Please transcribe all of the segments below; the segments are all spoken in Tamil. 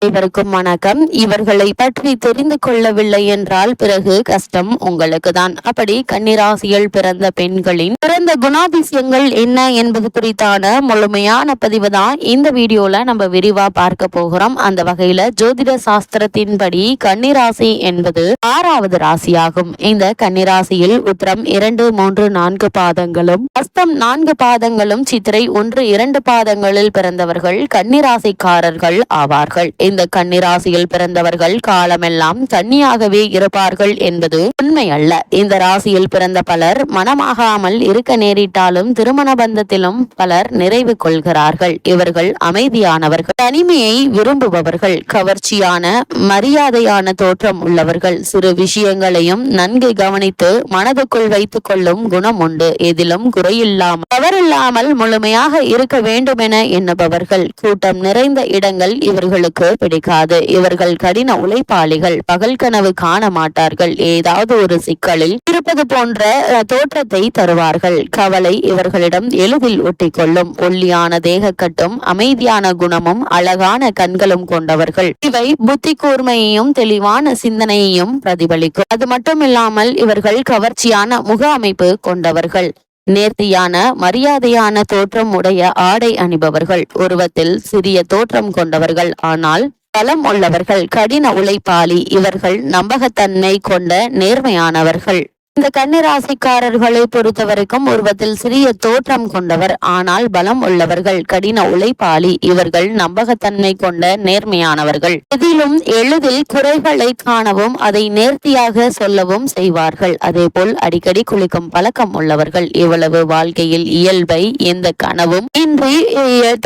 இவருக்கும் வணக்கம். இவர்களை பற்றி தெரிந்து கொள்ளவில்லை என்றால் பிறகு கஷ்டம் உங்களுக்கு தான். அப்படி கன்னிராசியில் பிறந்த பெண்களின் பிறந்த குணாதிசயங்கள் என்ன என்பது குறித்தான முழுமையான பதிவு தான் இந்த வீடியோல நம்ம விரிவா பார்க்க போகிறோம். அந்த வகையில ஜோதிட சாஸ்திரத்தின்படி கன்னிராசி என்பது 6வது ராசியாகும். இந்த கன்னிராசியில் உத்திரம் 2, 3, 4 பாதங்களும், ஹஸ்தம் 4 பாதங்களும், சித்திரை 1, 2 பாதங்களில் பிறந்தவர்கள் கன்னிராசிக்காரர்கள் ஆவார்கள். இந்த கன்னிராசியில் பிறந்தவர்கள் காலமெல்லாம் கன்னியாகவே இருப்பார்கள் என்பது உண்மை அல்ல. இந்த ராசியில் பிறந்த பலர் மனமாகாமல் இருக்க நேரிட்டாலும் திருமண பந்தத்திலும் பலர் நிறைவு கொள்கிறார்கள். இவர்கள் அமைதியானவர்கள், தனிமையை விரும்புபவர்கள், கவர்ச்சியான மரியாதையான தோற்றம் உள்ளவர்கள், சிறு விஷயங்களையும் நன்கு கவனித்து மனதுக்குள் வைத்துக் கொள்ளும் குணம் உண்டு. எதிலும் குறையில்லாமல் தவறில்லாமல் முழுமையாக இருக்க வேண்டும் என எண்ணுபவர்கள். கூட்டம் நிறைந்த இடங்கள் இவர்களுக்கு பிடிக்காது. இவர்கள் கடின உழைப்பாளிகள், பகல் கனவு காண மாட்டார்கள். ஏதாவது ஒரு சிக்கலில் இருப்பது போன்ற தோற்றத்தை தருவார்கள். கவலை இவர்களிடம் எளிதில் ஒட்டிக்கொள்ளும். ஒல்லியான தேகக்கட்டும் அமைதியான குணமும் அழகான கண்களும் கொண்டவர்கள். இவை புத்தி கூர்மையையும் தெளிவான சிந்தனையையும் பிரதிபலிக்கும். அது மட்டுமில்லாமல் இவர்கள் கவர்ச்சியான முக அமைப்பு கொண்டவர்கள். நேர்த்தியான மரியாதையான தோற்றம் உடைய ஆடை அணிபவர்கள். உருவத்தில் சிறிய தோற்றம் கொண்டவர்கள், ஆனால் பலம் உள்ளவர்கள். கடின உழைப்பாளி. இவர்கள் நம்பகத்தன்மை கொண்ட நேர்மையானவர்கள். இந்த கன்னிராசிக்காரர்களை பொறுத்தவரைக்கும் உருவத்தில் சிறிய தோற்றம் கொண்டவர், ஆனால் பலம் உள்ளவர்கள். கடின உழைப்பாளி. இவர்கள் நம்பகத்தன்மை கொண்ட நேர்மையானவர்கள். இதிலும் எளிதில் குறைகளை காணவும் அதை நேர்த்தியாக சொல்லவும் செய்வார்கள். அதேபோல் அடிக்கடி குளிக்கும் பழக்கம் உள்ளவர்கள். இவ்வளவு வாழ்க்கையில் இயல்பை எந்த கனவும் இன்றி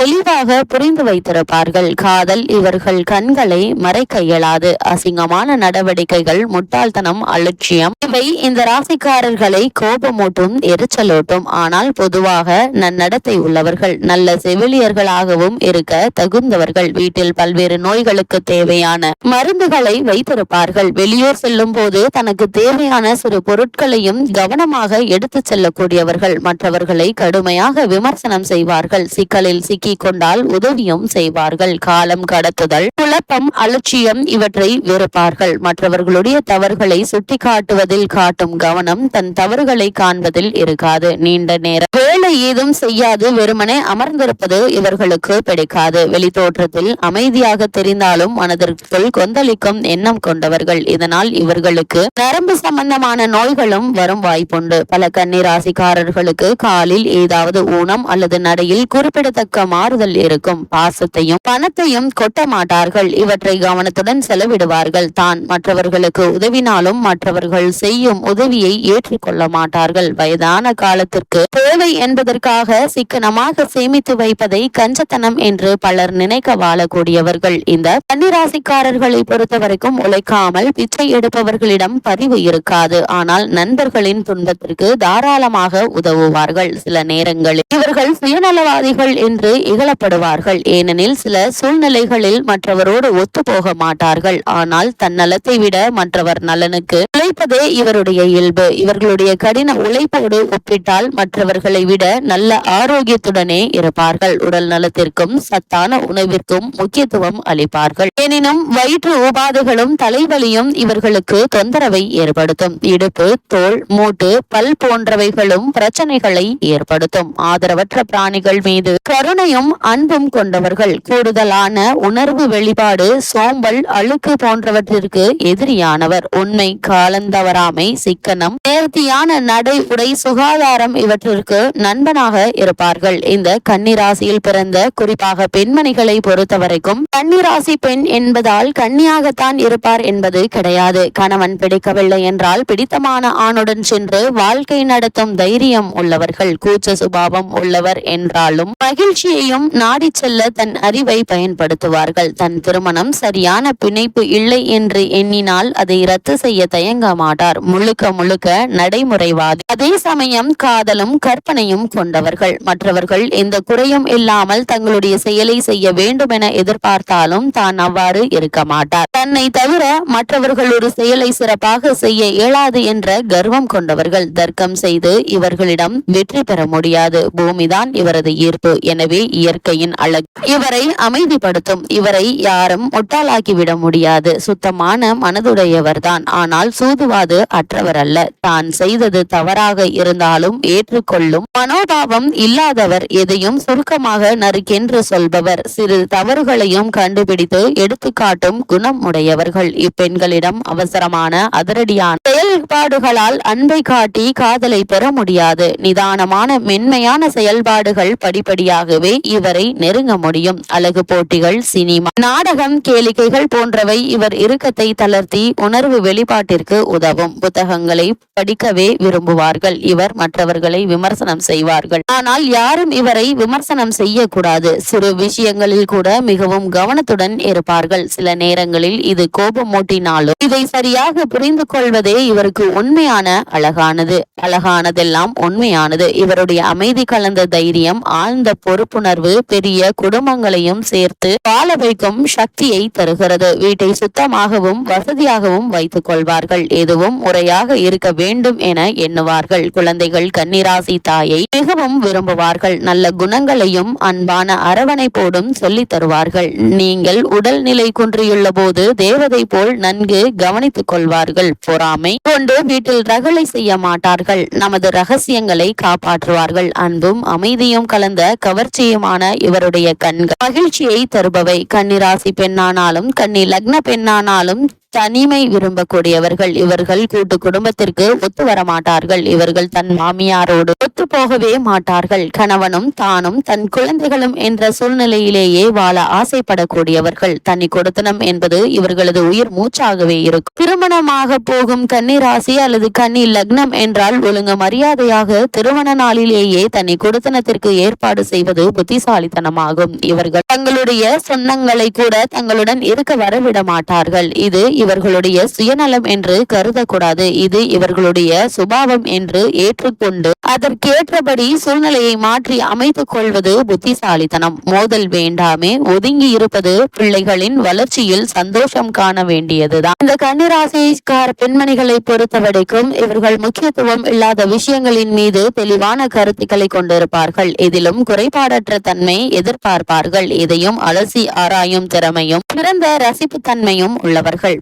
தெளிவாக புரிந்து வைத்திருப்பார்கள். காதல் இவர்கள் கண்களை மறைக்க இயலாது. அசிங்கமான நடவடிக்கைகள், முட்டாள்தனம், அலட்சியம் இவை இந்த ராசிக்காரர்களை கோபமூட்டும், எரிச்சலூட்டும். ஆனால் பொதுவாக நன்னடத்தை உள்ளவர்கள், நல்ல செவிலியர்களாகவும் இருக்க தகுந்தவர்கள். வீட்டில் பல்வேறு நோய்களுக்கு தேவையான மருந்துகளை வைத்திருப்பார்கள். வெளியூர் செல்லும் போது தனக்கு தேவையான சிறு பொருட்களையும் கவனமாக எடுத்து செல்லக்கூடியவர்கள். மற்றவர்களை கடுமையாக விமர்சனம் செய்வார்கள். சிக்கலில் சிக்கிக் கொண்டால் உதவியும் செய்வார்கள். காலம் கடத்துதல், குழப்பம், அலட்சியம் இவற்றை வெறுப்பார்கள். மற்றவர்களுடைய தவறுகளை சுட்டிக்காட்டுவதில் காட்டும் கவனம் தன் தவறுகளை காண்பதில் இருக்காது. நீண்ட நேரம் வேலை ஏதும் செய்யாது வெறுமனே அமர்ந்திருப்பது இவர்களுக்கு பிடிக்காது. வெளித்தோற்றத்தில் அமைதியாக தெரிந்தாலும் மனதிற்குள் கொந்தளிக்கும் எண்ணம் கொண்டவர்கள். இதனால் இவர்களுக்கு நரம்பு சம்பந்தமான நோய்களும் வரும் வாய்ப்புண்டு. பல கன்னிராசிக்காரர்களுக்கு காலில் ஏதாவது ஊனம் அல்லது நடையில் குறிப்பிடத்தக்க மாறுதல் இருக்கும். பாசத்தையும் பணத்தையும் கொட்ட மாட்டார்கள். இவற்றை கவனத்துடன் செலவிடுவார்கள். தான் மற்றவர்களுக்கு உதவினாலும் மற்றவர்கள் செய்யும் உதவியை ஏற்றுக்கொள்ள மாட்டார்கள். வயதான காலத்திற்கு தேவை என்பதற்காக சிக்கனமாக சேமித்து வைப்பதை கஞ்சத்தனம் என்று பலர் நினைக்க வாழக்கூடியவர்கள். இந்த கன்னிராசிக்காரர்களை பொறுத்தவரைக்கும் உழைக்காமல் பிச்சை எடுப்பவர்களிடம் பதிவு இருக்காது. ஆனால் நண்பர்களின் துன்பத்திற்கு தாராளமாக உதவுவார்கள். சில நேரங்களில் இவர்கள் சுயநலவாதிகள் என்று இகழப்படுவார்கள். ஏனெனில் சில சூழ்நிலைகளில் மற்றவரோடு ஒத்து போக மாட்டார்கள். ஆனால் தன்னலத்தை விட மற்றவர் நலனுக்கு உழைப்பதே இவருடைய இயல்பு. இவர்களுடைய கடின உழைப்போடு ஒப்பிட்டால் மற்றவர்களை விட நல்ல ஆரோக்கியத்துடனே இருப்பார்கள். உடல் நலத்திற்கும் சத்தான உணவிற்கும் முக்கியத்துவம் அளிப்பார்கள். எனினும் வயிற்று உபாதைகளும் தலைவலியும் இவர்களுக்கு தொந்தரவை ஏற்படுத்தும். இடுப்பு, தோல், மூட்டு, பல் போன்றவைகளும் பிரச்சனைகளை ஏற்படுத்தும். ஆதரவற்ற பிராணிகள் மீது கருணையும் அன்பும் கொண்டவர்கள். கூடுதலான உணர்வு வெளிப்பாடு, சோம்பல், அழுக்கு போன்றவற்றிற்கு எதிரியானவர். உண்மை, காலந்தவறாமை, சிக்கனம், நேர்த்தியான நடை, உடை, சுகாதாரம் இவற்றிற்கு நண்பனாக இருப்பார்கள். இந்த கன்னிராசியில் பிறந்த குறிப்பாக பெண்மணிகளை பொறுத்தவரைக்கும் கன்னிராசி பெண் என்பதால் கன்னியாகத்தான் இருப்பார் என்பது கிடையாது. கணவன் பிடிக்கவில்லை என்றால் பிடித்தமான ஆணுடன் சென்று வாழ்க்கை நடத்தும் தைரியம் உள்ளவர்கள். கூச்ச சுபாவம் உள்ளவர் என்றாலும் மகிழ்ச்சியையும் நாடி செல்ல தன் அறிவை பயன்படுத்துவார்கள். தன் திருமணம் சரியான பிணைப்பு இல்லை என்று எண்ணினால் அதை ரத்து செய்ய தயங்க மாட்டார். இவர் முழுக்க முழுக்க நடைமுறைவாதி. அதே சமயம் காதலும் கற்பனையும் கொண்டவர்கள். மற்றவர்கள் எந்த குறையும் இல்லாமல் தங்களுடைய செயலை செய்ய வேண்டும் என எதிர்பார்த்தாலும் தான் அவ்வாறு இருக்க மாட்டார். தன்னை தவிர மற்றவர்கள் ஒரு செயலை சிறப்பாக செய்ய இயலாது என்ற கர்வம் கொண்டவர்கள். தர்க்கம் செய்து இவர்களிடம் வெற்றி பெற முடியாது. பூமிதான் இவரது ஈர்ப்பு. எனவே இயற்கையின் அழகு இவரை அமைதிப்படுத்தும். இவரை யாரும் முட்டாளாக்கிவிட முடியாது. சுத்தமான மனதுடையவர்தான். ஆனால் சூதுவாது அற்றவர் அல்ல. தான் செய்தது தவறாக இருந்தாலும் ஏற்றுக்கொள்ளும் மனோபாவம் இல்லாதவர். எதையும் சுருக்கமாக நறுக்கென்று சொல்பவர். சிறு தவறுகளையும் கண்டுபிடித்து எடுத்துக்காட்டும் குணம் உடையவர்கள். இப்பெண்களிடம் அவசரமான அதிரடியான செயல்பாடுகளால் அன்பை காட்டி காதலை பெற முடியாது. நிதானமான மென்மையான செயல்பாடுகள் படிப்படியாகவே இவரை நெருங்க முடியும். அழகு போட்டிகள், சினிமா, நாடகம், கேளிக்கைகள் போன்றவை இவர் இறுக்கத்தை தளர்த்தி உணர்வு வெளிப்பாட்டிற்கு உதவும். புத்தகங்களை படிக்கவே விரும்புவார்கள். இவர் மற்றவர்களை விமர்சனம் செய்வார்கள். ஆனால் யாரும் இவரை விமர்சனம் செய்யக்கூடாது. சிறு விஷயங்களில் கூட மிகவும் கவனத்துடன் இருப்பார்கள். சில நேரங்களில் இது கோபமூட்டினாலும் இதை சரியாக புரிந்து கொள்வதே இவருக்கு உண்மையான அழகானது. அழகானதெல்லாம் உண்மையானது. இவருடைய அமைதி கலந்த தைரியம், ஆழ்ந்த பொறுப்புணர்வு பெரிய குடும்பங்களையும் சேர்த்து வாழ வைக்கும் சக்தியை தருகிறது. வீட்டை சுத்தமாகவும் வசதியாகவும் வைத்துக் கொள்வார்கள். எதுவும் முறையாக இருக்க வேண்டும் என எண்ணுவார்கள். குழந்தைகள் கன்னிராசி தாயை மிகவும் விரும்புவார்கள். நல்ல குணங்களையும் அன்பான அரவணைப்போடும் சொல்லித் தருவார்கள். நீங்கள் உடல்நிலை குன்றியுள்ள போது தேவதை போல் நன்கு கவனித்துக் கொள்வார்கள். பொறாமை கொண்டு வீட்டில் ரகளை செய்ய மாட்டார்கள். நமது ரகசியங்களை காப்பாற்றுவார்கள். அன்பும் அமைதியும் கலந்த கவர்ச்சியுமான இவருடைய கண்கள் மகிழ்ச்சியை தருபவை. கன்னிராசி பெண்ணானாலும் கன்னி லக்ன பெண்ணானாலும் தனிமை விரும்பக்கூடியவர்கள். இவர்கள் கூட்டு குடும்பத்திற்கு ஒத்து வர மாட்டார்கள். இவர்கள் தன் மாமியாரோடு ஒத்து போகவே மாட்டார்கள். கணவனும் தானும் தன் குழந்தைகளும் என்ற சூழ்நிலையிலேயே வாழ ஆசைப்படக்கூடியவர்கள். தனி கொடுத்தனம் என்பது இவர்களது உயிர் மூச்சாகவே இருக்கும். திருமணமாக போகும் கன்னிராசி அல்லது கன்னி லக்னம் என்றால் ஒழுங்கு மரியாதையாக திருமண நாளிலேயே தனி கொடுத்தனத்திற்கு ஏற்பாடு செய்வது புத்திசாலித்தனமாகும். இவர்கள் தங்களுடைய சொந்தங்களை கூட தங்களுடன் இருக்க வரவிட மாட்டார்கள். இது இவர்களுடைய சுயநலம் என்று கருதக்கூடாது. இது இவர்களுடைய சுபாவம் என்று ஏற்றுக்கொண்டு அதற்கேற்றபடி சூழ்நிலையை மாற்றி அமைத்துக் கொள்வது புத்திசாலித்தனம். மோதல் வேண்டாமே, ஒதுங்கி இருப்பது பிள்ளைகளின் வளர்ச்சியில் சந்தோஷம் காண வேண்டியதுதான். இந்த கன்னிராசிக்கார பெண்மணிகளை பொறுத்தவரைக்கும் இவர்கள் முக்கியத்துவம் இல்லாத விஷயங்களின் மீது தெளிவான கருத்துக்களை கொண்டிருப்பார்கள். இதிலும் குறைபாடற்ற தன்மை எதிர்பார்ப்பார்கள். இதையும் அலசி ஆராயும் திறமையும் சிறந்த ரசிப்பு தன்மையும் உள்ளவர்கள்.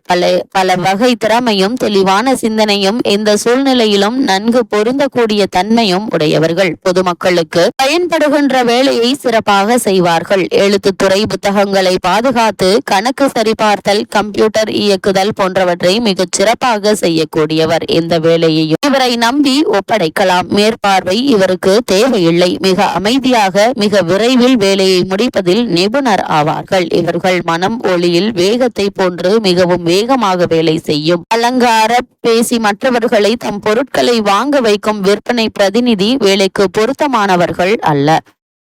பல வகை திறமையும் தெளிவான சிந்தனையும் எந்த சூழ்நிலையிலும் நன்கு பொருந்தக்கூடிய தன்மையும் உடையவர்கள். பொதுமக்களுக்கு பயன்படுகின்ற வேலையை சிறப்பாக செய்வார்கள். எழுத்துத்துறை, புத்தகங்களை பாதுகாத்து கணக்கு சரிபார்த்தல், கம்ப்யூட்டர் இயக்குதல் போன்றவற்றை மிகச் சிறப்பாக செய்யக்கூடியவர். இந்த வேலையையும் இவரை நம்பி ஒப்படைக்கலாம். மேற்பார்வை இவருக்கு தேவையில்லை. மிக அமைதியாக மிக விரைவில் வேலையை முடிப்பதில் நிபுணர் ஆவார்கள். இவர்கள் மனம் ஒளியில் வேகத்தை போன்று மிகவும் வேகமாக வேலை செய்யும். அலங்கார பேசி மற்றவர்களை தம் பொருட்களை வாங்க வைக்கும் விற்பனை பிரதிநிதி வேலைக்கு பொருத்தமானவர்கள் அல்ல.